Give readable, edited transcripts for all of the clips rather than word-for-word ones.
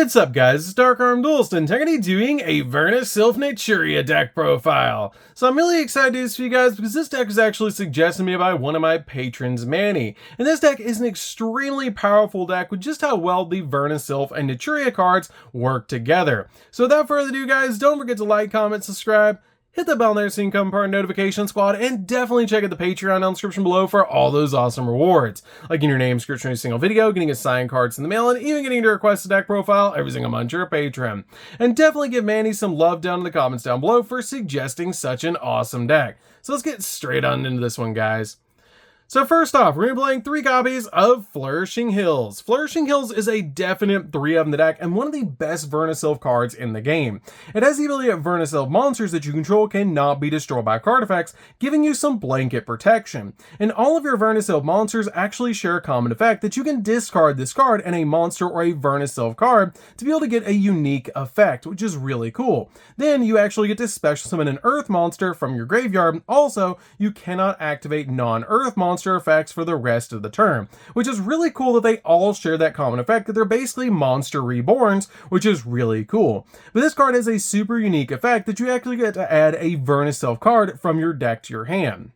What's up guys, it's DarkArmedDuelist and I'm going to be doing a Vernusylph Naturia deck profile. So I'm really excited to do this for you guys because this deck was actually suggested to me by one of my patrons, Manny. And this deck is an extremely powerful deck with just how well the Vernusylph and Naturia cards work together. So without further ado guys, don't forget to like, comment, subscribe, hit the bell there so you can become part of the notification squad, and definitely check out the Patreon down in the description below for all those awesome rewards. Like getting your name description in every single video, getting a signed cards in the mail, and even getting to request a deck profile every single month to your Patreon. And definitely give Manny some love down in the comments down below for suggesting such an awesome deck. So let's get straight on into this one, guys. So first off, we're going to be playing 3 copies of Flourishing Hills. Flourishing Hills is a definite 3 of in the deck and one of the best Vernusylph cards in the game. It has the ability that Vernusylph monsters that you control cannot be destroyed by card effects, giving you some blanket protection. And all of your Vernusylph monsters actually share a common effect that you can discard this card and a monster or a Vernusylph card to be able to get a unique effect, which is really cool. Then you actually get to special summon an Earth monster from your graveyard. Also, you cannot activate non-Earth monster effects for the rest of the turn, which is really cool that they all share that common effect that they're basically monster reborns, which is really cool. But this card has a super unique effect that you actually get to add a Vernusylph card from your deck to your hand.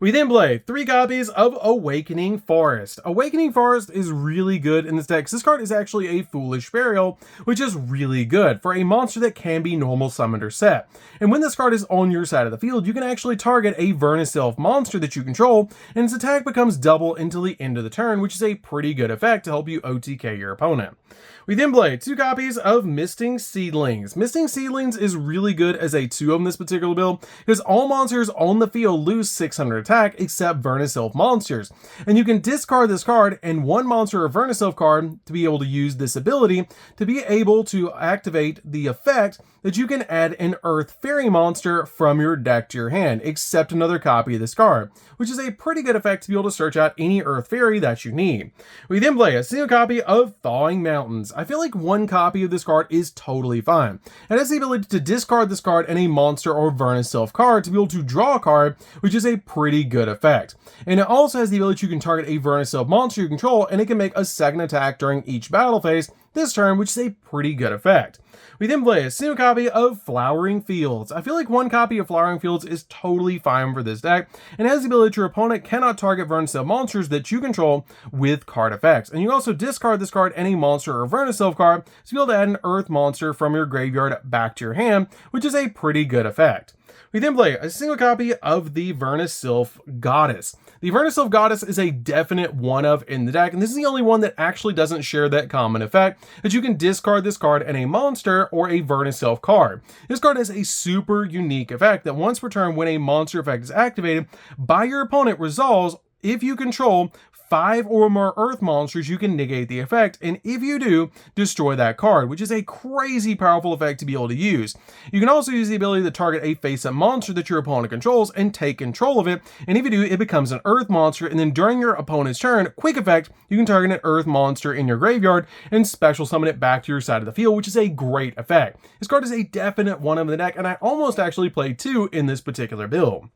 We then play 3 copies of Awakening Forest. Awakening Forest is really good in this deck. This card is actually a Foolish Burial, which is really good for a monster that can be normal summoned or set. And when this card is on your side of the field, you can actually target a Vernusylph monster that you control, and its attack becomes double until the end of the turn, which is a pretty good effect to help you OTK your opponent. We then play 2 copies of Misting Seedlings. Misting Seedlings is really good as a 2 of in this particular build because all monsters on the field lose 600 attack except Vernusylph monsters. And you can discard this card and one monster or Vernusylph card to be able to use this ability to be able to activate the effect that you can add an Earth Fairy monster from your deck to your hand, except another copy of this card, which is a pretty good effect to be able to search out any Earth Fairy that you need. We then play a single copy of Thawing Mountains. I feel like one copy of this card is totally fine. It has the ability to discard this card and a monster or Vernusylph card to be able to draw a card, which is a pretty good effect. And it also has the ability you can target a Vernusylph monster you control, and it can make a second attack during each battle phase this turn, which is a pretty good effect. We then play a single copy of Flowering Fields. I feel like one copy of Flowering Fields is totally fine for this deck, and has the ability that your opponent cannot target Vernusylph monsters that you control with card effects. And you also discard this card and a monster or Vernusylph card to be able to add an Earth monster from your graveyard back to your hand, which is a pretty good effect. We then play a single copy of the Vernusylph Goddess. The Vernusylph Goddess is a definite 1 of in the deck, and this is the only one that actually doesn't share that common effect that you can discard this card and a monster or a Vernusylph card. This card has a super unique effect that once per turn when a monster effect is activated by your opponent resolves if you control 5 or more Earth monsters, you can negate the effect, and if you do, destroy that card, which is a crazy powerful effect to be able to use. You can also use the ability to target a face-up monster that your opponent controls and take control of it, and if you do, it becomes an Earth monster, and then during your opponent's turn, quick effect, you can target an Earth monster in your graveyard and special summon it back to your side of the field, which is a great effect. This card is a definite 1 of the deck, and I almost actually played 2 in this particular build.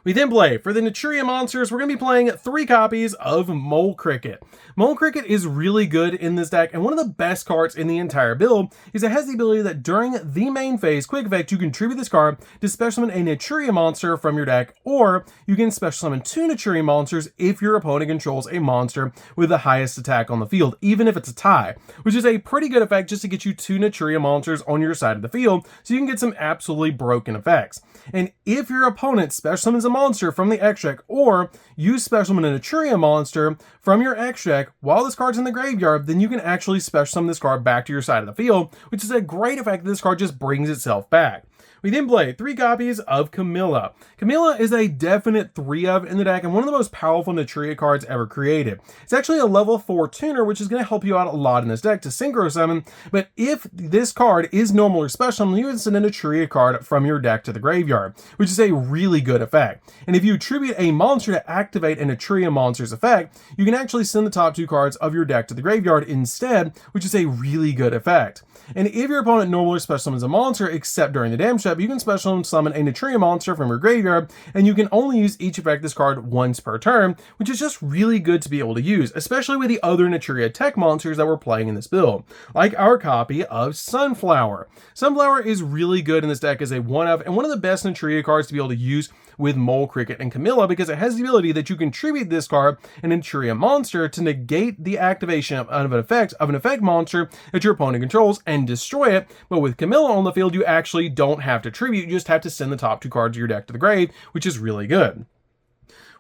We then play, for the Naturia monsters, we're going to be playing 3 copies of Mole Cricket. Mole Cricket is really good in this deck, and one of the best cards in the entire build is it has the ability that during the main phase, quick effect, you can tribute this card to special summon a Naturia monster from your deck, or you can special summon 2 Naturia monsters if your opponent controls a monster with the highest attack on the field, even if it's a tie, which is a pretty good effect just to get you 2 Naturia monsters on your side of the field, so you can get some absolutely broken effects. And if your opponent special summons a monster from the X deck, or you special summon a Naturia monster from your X deck while this card's in the graveyard, then you can actually special summon this card back to your side of the field, which is a great effect that this card just brings itself back. We then play 3 copies of Camilla. Camilla is a definite 3 of in the deck and one of the most powerful Naturia cards ever created. It's actually a level 4 tuner, which is going to help you out a lot in this deck to synchro summon, but if this card is normal or special, you can send a Naturia card from your deck to the graveyard, which is a really good effect. And if you attribute a monster to activate a Naturia monster's effect, you can actually send the top 2 cards of your deck to the graveyard instead, which is a really good effect. And if your opponent normally special summons a monster except during the damage Item Shop, you can special summon a Naturia monster from your graveyard, and you can only use each effect this card once per turn, which is just really good to be able to use, especially with the other Naturia tech monsters that we're playing in this build, like our copy of Sunflower. Sunflower is really good in this deck as a one-of, and one of the best Naturia cards to be able to use with Mole, Cricket, and Camilla, because it has the ability that you can tribute this card, an Naturia monster, to negate the activation of an effect monster that your opponent controls and destroy it. But with Camilla on the field, you actually don't have to tribute, you just have to send the top 2 cards of your deck to the grave, which is really good.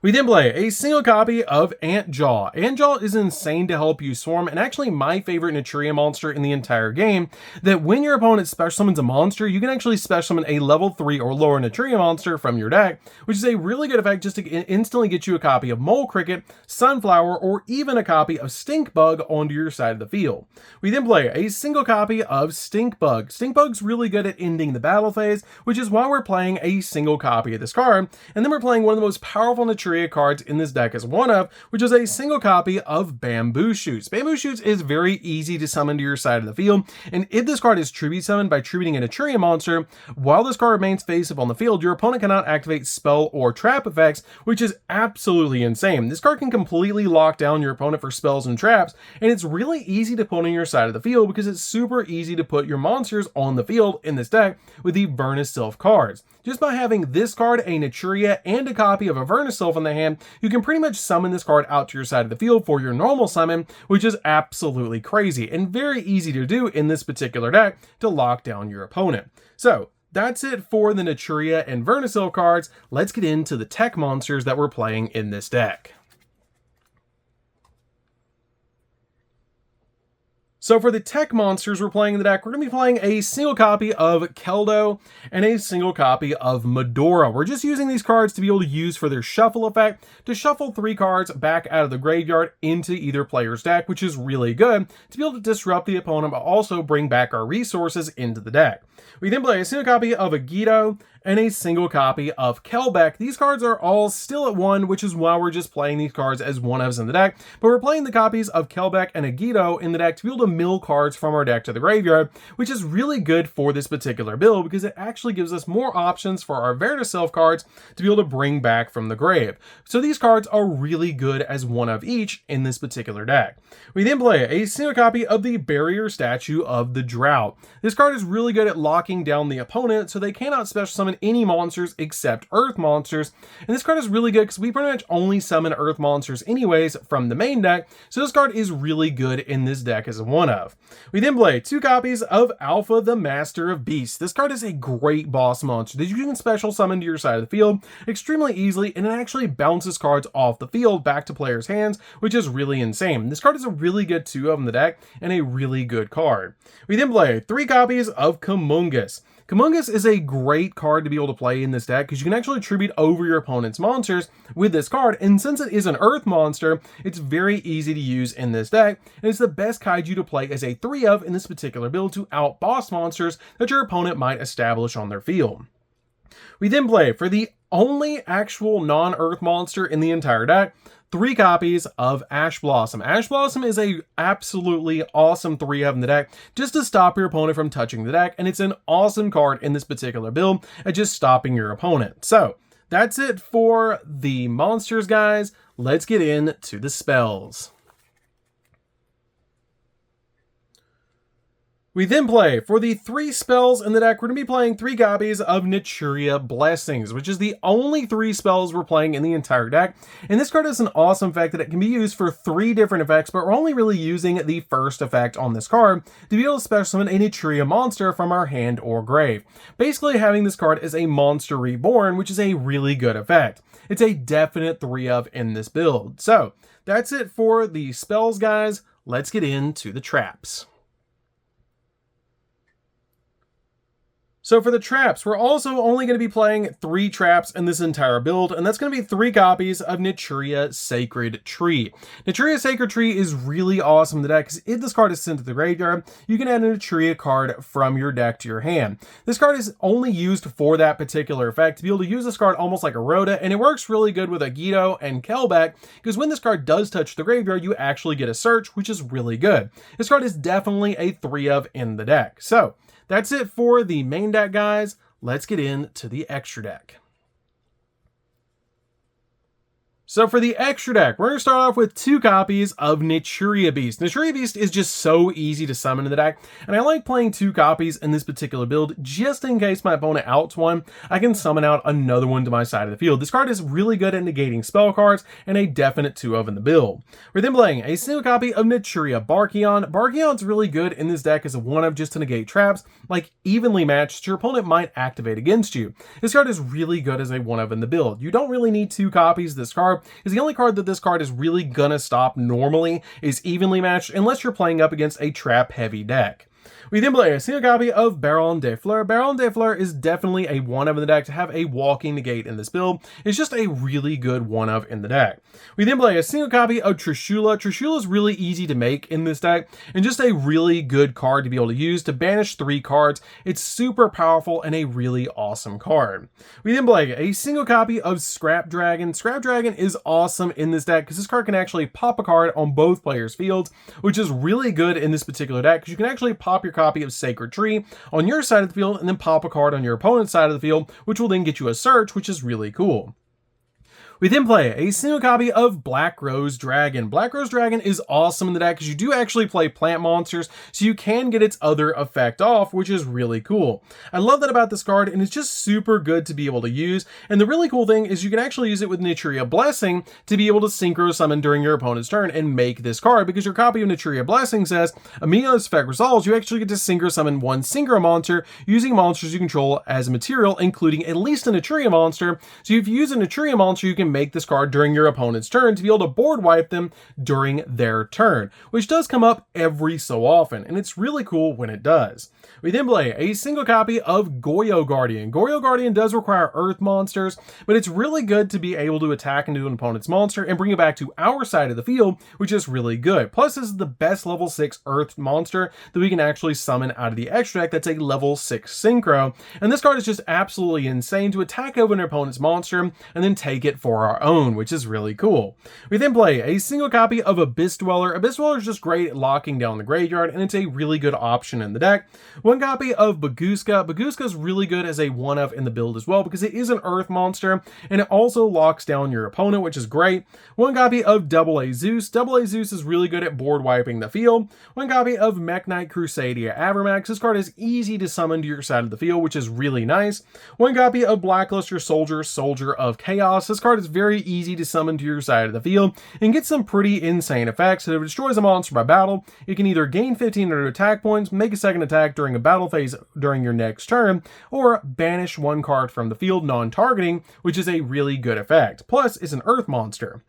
We then play a single copy of Antjaw. Antjaw is insane to help you swarm, and actually my favorite Naturia monster in the entire game, that when your opponent special summons a monster, you can actually special summon a level 3 or lower Naturia monster from your deck, which is a really good effect just to instantly get you a copy of Mole, Cricket, Sunflower, or even a copy of Stinkbug onto your side of the field. We then play a single copy of Stinkbug. Stinkbug's really good at ending the battle phase, which is why we're playing a single copy of this card, and then we're playing one of the most powerful Naturia cards in this deck as one of, which is a single copy of Bamboo Shoots. Bamboo Shoots is very easy to summon to your side of the field, and if this card is tribute summoned by tributing a Naturia monster, while this card remains face up on the field, your opponent cannot activate spell or trap effects, which is absolutely insane. This card can completely lock down your opponent for spells and traps, and it's really easy to put on your side of the field because it's super easy to put your monsters on the field in this deck with the Vernusylph cards. Just by having this card, a Naturia, and a copy of a Vernusylph in the hand, you can pretty much summon this card out to your side of the field for your normal summon, which is absolutely crazy and very easy to do in this particular deck to lock down your opponent. So that's it for the Naturia and Vernusylph cards. Let's get into the tech monsters that we're playing in this deck. So for the tech monsters we're playing in the deck, we're going to be playing a single copy of Keldo and a single copy of Medora. We're just using these cards to be able to use for their shuffle effect to shuffle 3 cards back out of the graveyard into either player's deck, which is really good to be able to disrupt the opponent but also bring back our resources into the deck. We then play a single copy of Yugioh and a single copy of Kelbeck. These cards are all still at 1, which is why we're just playing these cards as one-ofs in the deck, but we're playing the copies of Kelbeck and Yugioh in the deck to be able to mill cards from our deck to the graveyard, which is really good for this particular build because it actually gives us more options for our Vernusylph cards to be able to bring back from the grave. So these cards are really good as one of each in this particular deck. We then play a single copy of the Barrier Statue of the Drought. This card is really good at locking down the opponent so they cannot special summon any monsters except earth monsters, and this card is really good because we pretty much only summon earth monsters anyways from the main deck, so this card is really good in this deck as a one-of. We then play 2 copies of Alpha the Master of Beasts. This card is a great boss monster that you can special summon to your side of the field extremely easily, and it actually bounces cards off the field back to players' hands, which is really insane. This card is a really good 2-of in the deck and a really good card. We then play 3 copies of Kumungus. Kumungus is a great card to be able to play in this deck because you can actually tribute over your opponent's monsters with this card, and since it is an earth monster, it's very easy to use in this deck, and it's the best kaiju to play as a 3-of in this particular build to out-boss monsters that your opponent might establish on their field. We then play, for the only actual non-earth monster in the entire deck, 3 copies of Ash Blossom. Ash Blossom is a absolutely awesome 3-of in the deck just to stop your opponent from touching the deck, and it's an awesome card in this particular build at just stopping your opponent. So that's it for the monsters, guys. Let's get into the spells. We then play, for the 3 spells in the deck, we're going to be playing 3 copies of Naturia Blessings, which is the only 3 spells we're playing in the entire deck. And this card has an awesome effect that it can be used for 3 different effects, but we're only really using the first effect on this card to be able to special summon a Naturia monster from our hand or grave. Basically having this card as a Monster Reborn, which is a really good effect. It's a definite 3-of in this build. So that's it for the spells, guys. Let's get into the traps. So for the traps, we're also only going to be playing 3 traps in this entire build, and that's going to be 3 copies of Naturia Sacred Tree. Naturia Sacred Tree is really awesome in the deck because if this card is sent to the graveyard, you can add a Naturia card from your deck to your hand. This card is only used for that particular effect to be able to use this card almost like a Rhoda, and it works really good with Yugioh and Kelbeck because when this card does touch the graveyard, you actually get a search, which is really good. This card is definitely a 3-of in the deck. So that's it for the main deck, guys. let's get into the extra deck. So for the extra deck, we're going to start off with 2 copies of Naturia Beast. Naturia Beast is just so easy to summon in the deck, and I like playing 2 copies in this particular build, just in case my opponent outs one, I can summon out another one to my side of the field. This card is really good at negating spell cards, and a definite 2 of in the build. We're then playing a single copy of Naturia Barkion. Barkion's really good in this deck as a 1-of just to negate traps, like evenly matched, your opponent might activate against you. This card is really good as a 1-of in the build. You don't really need 2 copies of this card, is the only card that this card is really gonna stop normally is evenly matched unless you're playing up against a trap heavy deck. We then play a single copy of Baron de Fleur. Baron de Fleur is definitely a 1-of in the deck. To have a walking negate in this build is just a really good 1-of in the deck. We then play a single copy of Trishula. Trishula is really easy to make in this deck and just a really good card to be able to use to banish 3 cards. It's super powerful and a really awesome card. We then play a single copy of Scrap Dragon. Scrap Dragon is awesome in this deck because this card can actually pop a card on both players' fields, which is really good in this particular deck because you can actually pop your copy of Sacred Tree on your side of the field and then pop a card on your opponent's side of the field, which will then get you a search, which is really cool. We then play a single copy of Black Rose Dragon. Black Rose Dragon is awesome in the deck because you do actually play plant monsters, so you can get its other effect off, which is really cool. I love that about this card, and it's just super good to be able to use. And the really cool thing is you can actually use it with Naturia Blessing to be able to synchro summon during your opponent's turn and make this card, because your copy of Naturia Blessing says, immediately as effect resolves, you actually get to synchro summon 1 synchro monster using monsters you control as material, including at least a Naturia monster. So if you use a Naturia monster, you can make this card during your opponent's turn to be able to board wipe them during their turn, which does come up every so often, and it's really cool when it does. We then play a single copy of Goyo Guardian. Goyo Guardian does require earth monsters, but it's really good to be able to attack into an opponent's monster and bring it back to our side of the field, which is really good. Plus, this is the best level 6 earth monster that we can actually summon out of the extra deck that's a level 6 synchro, and this card is just absolutely insane to attack over an opponent's monster and then take it for our own, which is really cool. We then play a single copy of Abyss Dweller. Abyss Dweller is just great at locking down the graveyard, and it's a really good option in the deck. 1 copy of Baguska. Baguska is really good as a 1-of in the build as well because it is an earth monster, and it also locks down your opponent, which is great. 1 copy of Double A Zeus. Double A Zeus is really good at board wiping the field. 1 copy of Mech Knight Crusadia Avermax. This card is easy to summon to your side of the field, which is really nice. 1 copy of Blackluster Soldier, Soldier of Chaos. This card is very easy to summon to your side of the field and get some pretty insane effects. So if it destroys a monster by battle, it can either gain 1500 attack points, make a second attack during a battle phase during your next turn, or banish 1 card from the field non-targeting, which is a really good effect. Plus, it's an earth monster.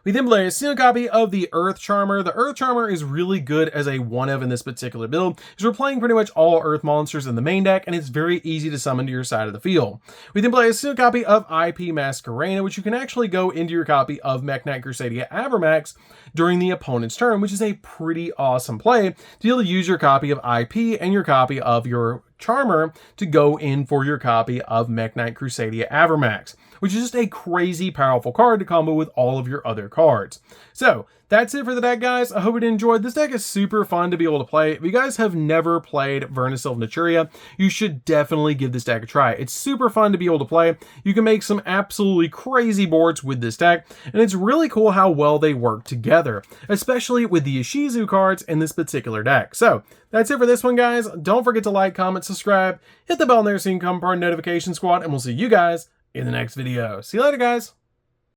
We then play a single copy of the Earth Charmer. The Earth Charmer is really good as a 1-of in this particular build, because we're playing pretty much all Earth monsters in the main deck, and it's very easy to summon to your side of the field. We then play a single copy of IP Masquerena, which you can actually go into your copy of Mech Knight Crusadia Avermax during the opponent's turn, which is a pretty awesome play to be able to use your copy of IP and your copy of your Charmer to go in for your copy of Mech Knight Crusadia Avermax, which is just a crazy powerful card to combo with all of your other cards. So that's it for the deck, guys. I hope you enjoyed. This deck is super fun to be able to play. If you guys have never played Vernusylph Naturia, you should definitely give this deck a try. It's super fun to be able to play. You can make some absolutely crazy boards with this deck, and it's really cool how well they work together, especially with the Ishizu cards in this particular deck. So that's it for this one, guys. Don't forget to like, comment, subscribe, hit the bell there so you can become part of the notification squad, and we'll see you guys in the next video. See you later, guys.